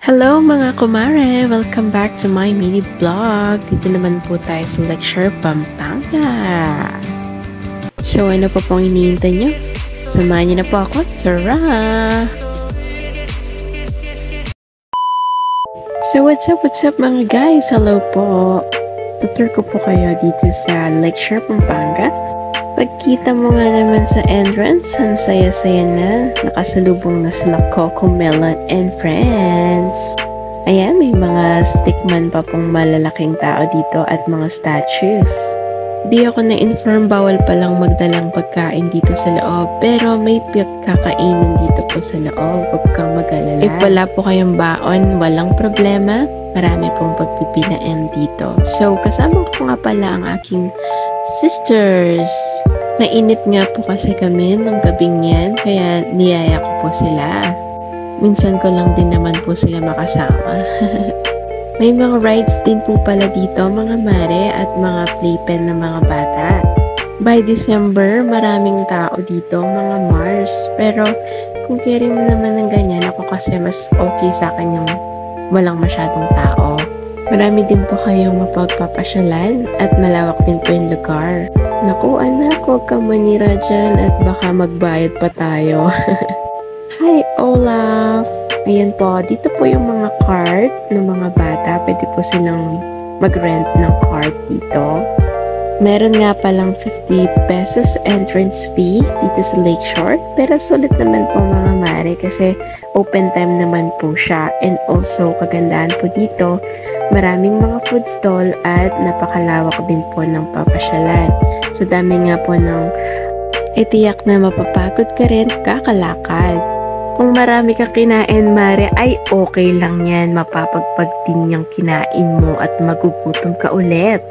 Hello mga kumare! Welcome back to my mini vlog. Dito naman po tayo sa Lecture, Pampanga. So ano pa pong iniintay nyo? Samahan nyo na po ako. Tara! So what's up mga guys? Hello po! Tutur ko po kayo dito sa Lecture, Pampanga. Pagkita mo nga naman sa entrance, ang saya-saya na. Nakasalubong na sila Coco Melon and friends. Ayan, may mga stickman pa pong malalaking tao dito at mga statues. Di ako na-inform bawal palang magdalang pagkain dito sa loob, pero may kakainin dito po sa loob. Huwag kang mag-alala. If wala po kayong baon, walang problema. Marami pong pagpipilian dito. So, kasama ko nga pala ang aking sisters. Nainip nga po kasi kami ng gabing yan, kaya niyaya ko po sila. Minsan ko lang din naman po sila makasama. May mga rides din po pala dito, mga mare, at mga playpen ng mga bata. By December, maraming tao dito, mga Mars. Pero kung caring mo naman ng ganyan, ako kasi mas okay sa akin yung walang masyadong tao. Marami din po kayong mapagpapasyalan at malawak din po yung lugar. Naku anak, huwag kang manira dyan at baka magbayad pa tayo. Hi Olaf! Ayan po, dito po yung mga cart ng mga bata. Pwede po silang mag-rent ng cart dito. Meron nga palang 50 pesos entrance fee dito sa Lakeshore. Pero sulit naman po mga mare kasi open time naman po siya. And also, kagandahan po dito, maraming mga food stall at napakalawak din po ng papasyalan. So dami nga po ng itiyak na mapapagod ka rin kakalakad. Kung marami kang kinain, mare, ay okay lang yan. Mapapagpag din yung kinain mo at magugutom ka ulit.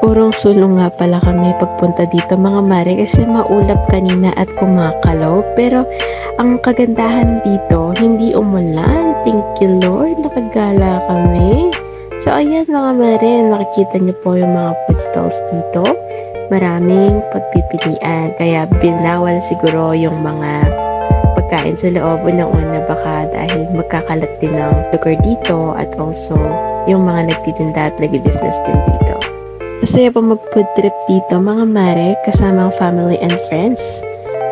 Urong sulong nga pala kami pagpunta dito mga mare kasi maulap kanina at kumakalaw. Pero ang kagandahan dito, hindi umulan. Thank you Lord, nakagala kami. So ayan mga mare, nakikita niyo po yung mga food stalls dito. Maraming pagpipilian, kaya binawal siguro yung mga pagkain sa loob. Unang-una baka dahil magkakalat din ng lugar dito at also yung mga nagtitinda at nag-business din dito. Masaya po mag-food trip dito mga mare kasama ang family and friends.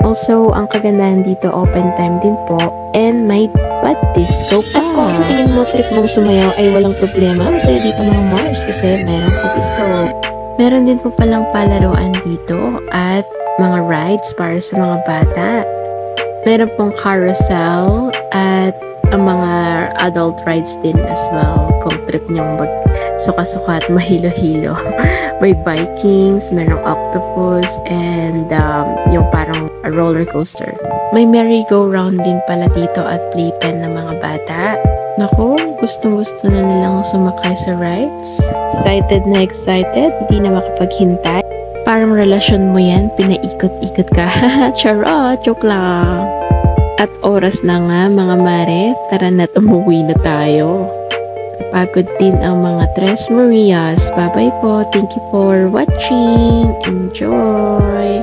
Also, ang kagandahan dito open time din po and may pad disco pa. At kung sa tingin mo trip mong sumayaw ay walang problema, masaya dito mga Mars kasi meron pad disco. Meron din po palang palaruan dito at mga rides para sa mga bata. Meron pong carousel at ang mga adult rides din as well kung trip nyong mag-suka-suka at mahilo-hilo. May Vikings, merong octopus, and yung parang roller coaster. May merry-go-round din pala dito at playpen ng mga bata. Naku, gustong-gusto na nilang sumakay sa rides. Excited na excited, hindi na makapaghintay. Parang relasyon mo yan, pinaikot-ikot ka. Charot, joke lang. At oras na nga mga mare, tara na't umuwi na tayo. Napagod din ang mga Tres Marias. Bye-bye po. Thank you for watching. Enjoy.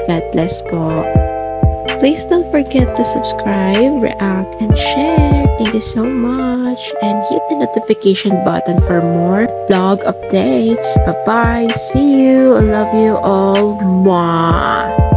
God bless po. Please don't forget to subscribe, react, and share. Thank you so much. And hit the notification button for more vlog updates. Bye-bye. See you. I love you all. Mwah.